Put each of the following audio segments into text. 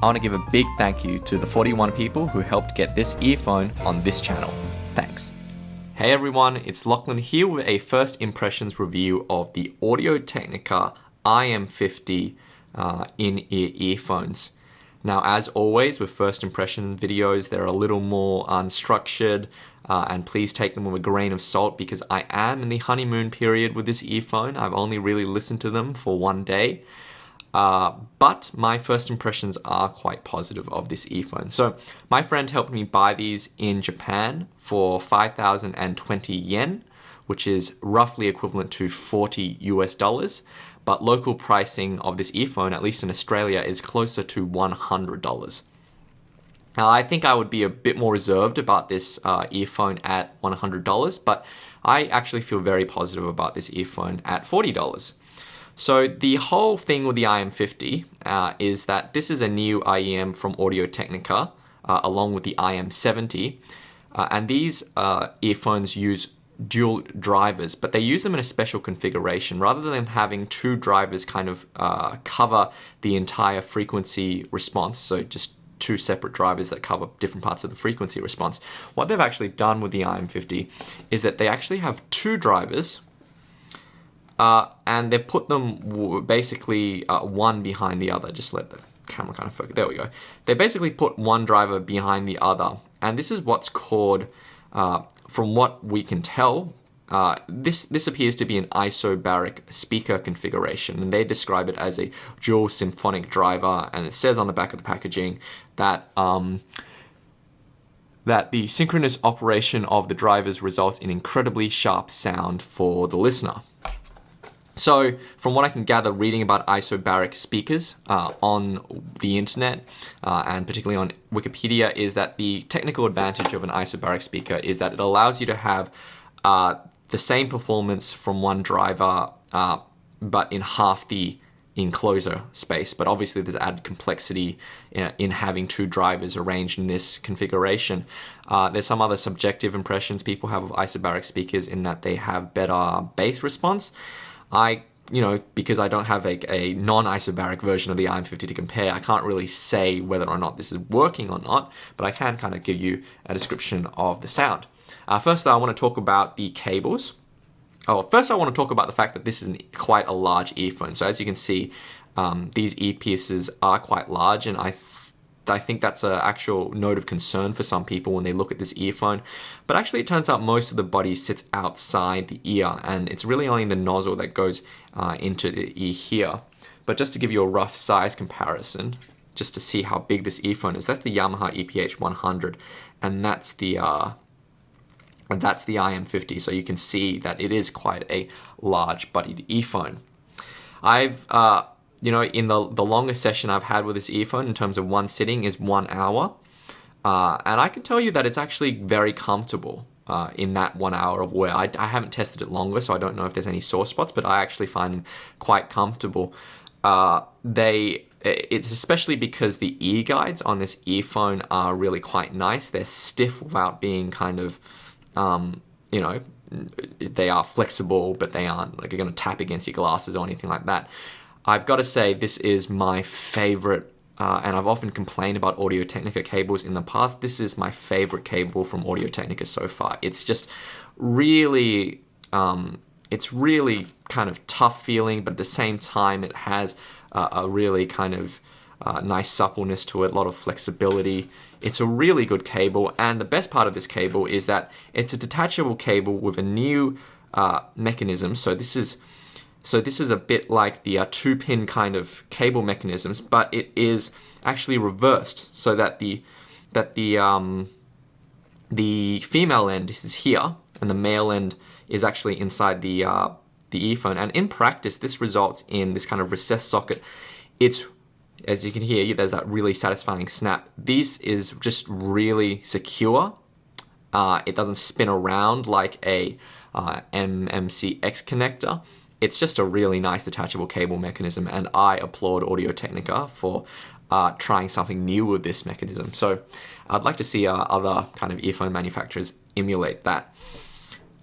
I want to give a big thank you to the 41 people who helped get this earphone on this channel. Thanks. Hey everyone, it's Lachlan here with a first impressions review of the Audio-Technica IM50 in-ear earphones. Now, as always with first impression videos, they're a little more unstructured, and please take them with a grain of salt because I am in the honeymoon period with this earphone. I've only really listened to them for one day. But my first impressions are quite positive of this earphone. So my friend helped me buy these in Japan for 5,020 yen, which is roughly equivalent to 40 US dollars. But local pricing of this earphone, at least in Australia, is closer to $100. Now, I think I would be a bit more reserved about this earphone at $100, but I actually feel very positive about this earphone at $40. So the whole thing with the IM50 is that this is a new IEM from Audio-Technica, along with the IM70, and these earphones use dual drivers, but they use them in a special configuration. Rather than having two drivers kind of cover the entire frequency response, so just two separate drivers that cover different parts of the frequency response, what they've actually done with the IM50 is that they actually have two drivers, and they've put them basically one behind the other. Just let the camera kind of focus. There we go. They basically put one driver behind the other, and this is what's called, from what we can tell, this appears to be an isobaric speaker configuration, and they describe it as a dual symphonic driver, and it says on the back of the packaging that that the synchronous operation of the drivers results in incredibly sharp sound for the listener. So, from what I can gather reading about isobaric speakers on the internet, and particularly on Wikipedia, is that the technical advantage of an isobaric speaker is that it allows you to have the same performance from one driver, but in half the enclosure space. But obviously there's added complexity in having two drivers arranged in this configuration. There's some other subjective impressions people have of isobaric speakers in that they have better bass response. Because I don't have a non-isobaric version of the IM50 to compare, I can't really say whether or not this is working or not, but I can kind of give you a description of the sound. First, I want to talk about the cables. First I want to talk about the fact that this is quite a large earphone. So as you can see, these earpieces are quite large, and I think that's an actual note of concern for some people when they look at this earphone. But actually it turns out most of the body sits outside the ear, and it's really only the nozzle that goes into the ear here. But just to give you a rough size comparison, just to see how big this earphone is, that's the Yamaha ATH-100, and that's the IM50. So you can see that it is quite a large bodied earphone. I've in the longest session I've had with this earphone in terms of one sitting is 1 hour. And I can tell you that it's actually very comfortable in that 1 hour of wear. I haven't tested it longer, so I don't know if there's any sore spots, but I actually find them quite comfortable. It's especially because the ear guides on this earphone are really quite nice. They're stiff without being kind of, they are flexible, but they aren't like you're going to tap against your glasses or anything like that. I've got to say this is my favorite, and I've often complained about Audio-Technica cables in the past. This is my favorite cable from Audio-Technica so far. It's just really, it's really kind of tough feeling, but at the same time it has a really kind of nice suppleness to it, a lot of flexibility. It's a really good cable, and the best part of this cable is that it's a detachable cable with a new mechanism. So this is a bit like the 2-pin kind of cable mechanisms, but it is actually reversed so that the female end is here and the male end is actually inside the earphone. And in practice, this results in this kind of recessed socket. It's, as you can hear, there's that really satisfying snap. This is just really secure. It doesn't spin around like a MMCX connector. It's just a really nice detachable cable mechanism, and I applaud Audio-Technica for trying something new with this mechanism. So I'd like to see other kind of earphone manufacturers emulate that.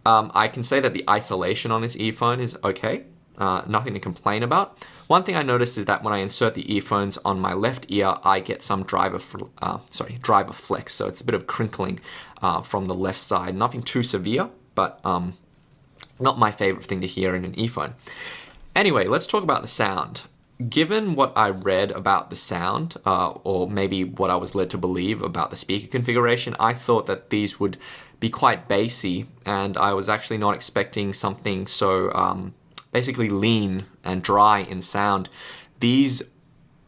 I can say that the isolation on this earphone is okay. Nothing to complain about. one thing I noticed is that when I insert the earphones on my left ear, I get some driver flex. So it's a bit of crinkling from the left side. Nothing too severe, but not my favorite thing to hear in an earphone. Anyway, let's talk about the sound. Given what I read about the sound, or maybe what I was led to believe about the speaker configuration, I thought that these would be quite bassy, and I was actually not expecting something so basically lean and dry in sound. These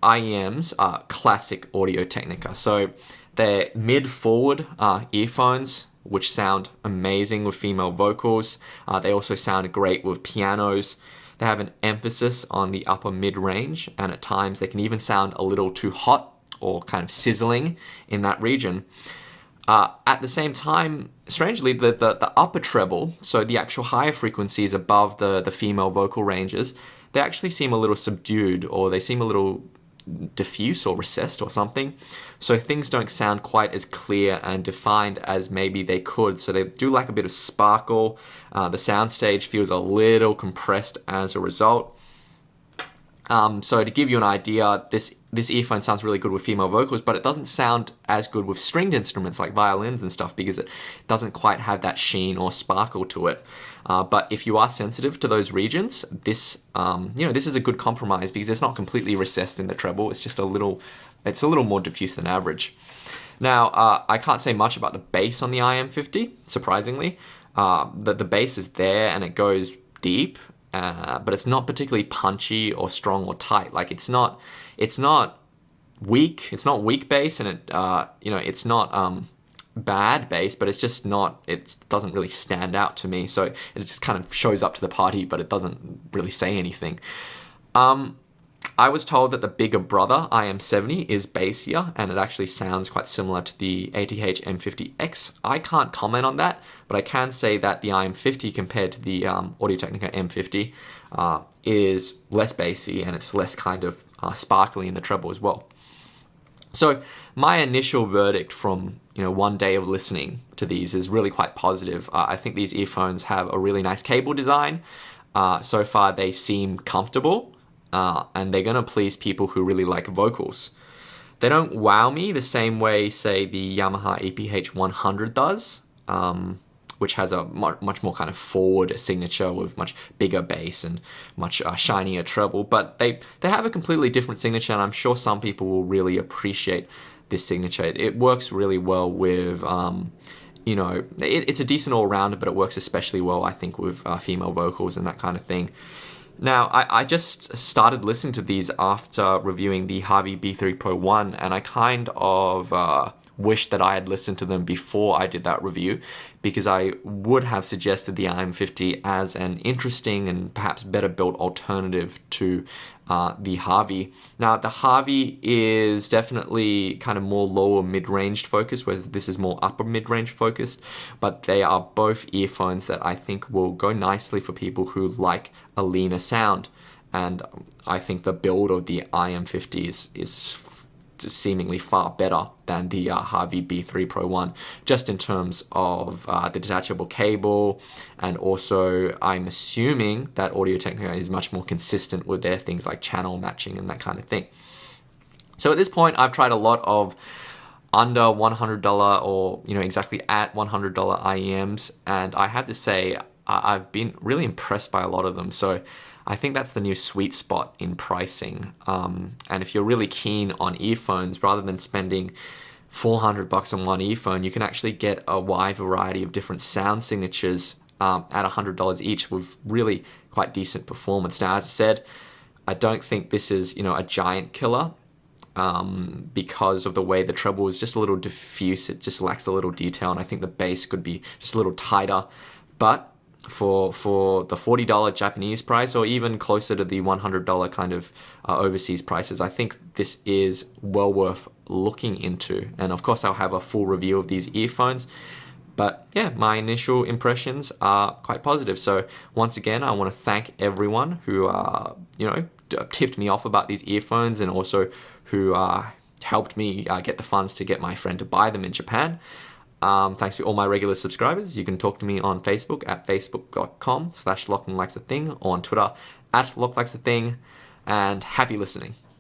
IEMs are classic Audio-Technica. So they're mid-forward earphones, which sound amazing with female vocals. They also sound great with pianos. They have an emphasis on the upper mid-range, and at times they can even sound a little too hot or kind of sizzling in that region. At the same time, strangely, the upper treble, so the actual higher frequencies above the female vocal ranges, they actually seem a little subdued, or they seem a little diffuse or recessed or something. So things don't sound quite as clear and defined as maybe they could. So they do lack a bit of sparkle. The soundstage feels a little compressed as a result. So to give you an idea, this earphone sounds really good with female vocals, but it doesn't sound as good with stringed instruments like violins and stuff because it doesn't quite have that sheen or sparkle to it. But if you are sensitive to those regions, this is a good compromise because it's not completely recessed in the treble. It's just a little more diffuse than average. Now, I can't say much about the bass on the IM50, surprisingly. The bass is there and it goes deep. But it's not particularly punchy or strong or tight. Like it's not weak. It's not weak bass, and it's not bad bass, but it's just not. It doesn't really stand out to me. So it just kind of shows up to the party, but it doesn't really say anything. I was told that the bigger brother, IM70, is bassier, and it actually sounds quite similar to the ATH-IM50X. I can't comment on that, but I can say that the IM50 compared to the Audio-Technica M50 is less bassy, and it's less kind of sparkly in the treble as well. So my initial verdict from one day of listening to these is really quite positive. I think these earphones have a really nice cable design. So far they seem comfortable. And they're going to please people who really like vocals. They don't wow me the same way, say, the Yamaha ATH-100 does, which has a much more kind of forward signature with much bigger bass and much shinier treble. But they have a completely different signature, and I'm sure some people will really appreciate this signature. It works really well with, it's a decent all-rounder, but it works especially well, I think, with female vocals and that kind of thing. Now, I just started listening to these after reviewing the Harvey B3 Pro 1, and I kind of wish that I had listened to them before I did that review, because I would have suggested the IM50 as an interesting and perhaps better built alternative to the Harvey. Now, the Harvey is definitely kind of more lower mid-range focused, whereas this is more upper mid-range focused, but they are both earphones that I think will go nicely for people who like a leaner sound. And I think the build of the IM50 is seemingly far better than the Harvey B3 Pro 1, just in terms of the detachable cable, and also I'm assuming that Audio-Technica is much more consistent with their things like channel matching and that kind of thing. So at this point, I've tried a lot of under $100 or exactly at $100 IEMs, and I have to say I've been really impressed by a lot of them. So I think that's the new sweet spot in pricing. And if you're really keen on earphones, rather than spending $400 on one earphone, you can actually get a wide variety of different sound signatures at $100 each with really quite decent performance. Now, as I said, I don't think this is a giant killer because of the way the treble is just a little diffuse. It just lacks a little detail, and I think the bass could be just a little tighter. But for the $40 Japanese price, or even closer to the $100 kind of overseas prices, I think this is well worth looking into. And of course, I'll have a full review of these earphones. But yeah, my initial impressions are quite positive. So once again, I want to thank everyone who tipped me off about these earphones, and also who helped me get the funds to get my friend to buy them in Japan. Thanks to all my regular subscribers. You can talk to me on Facebook at facebook.com/LachlanLikesAthing, or on Twitter at LachlanLikesAthing. and happy listening.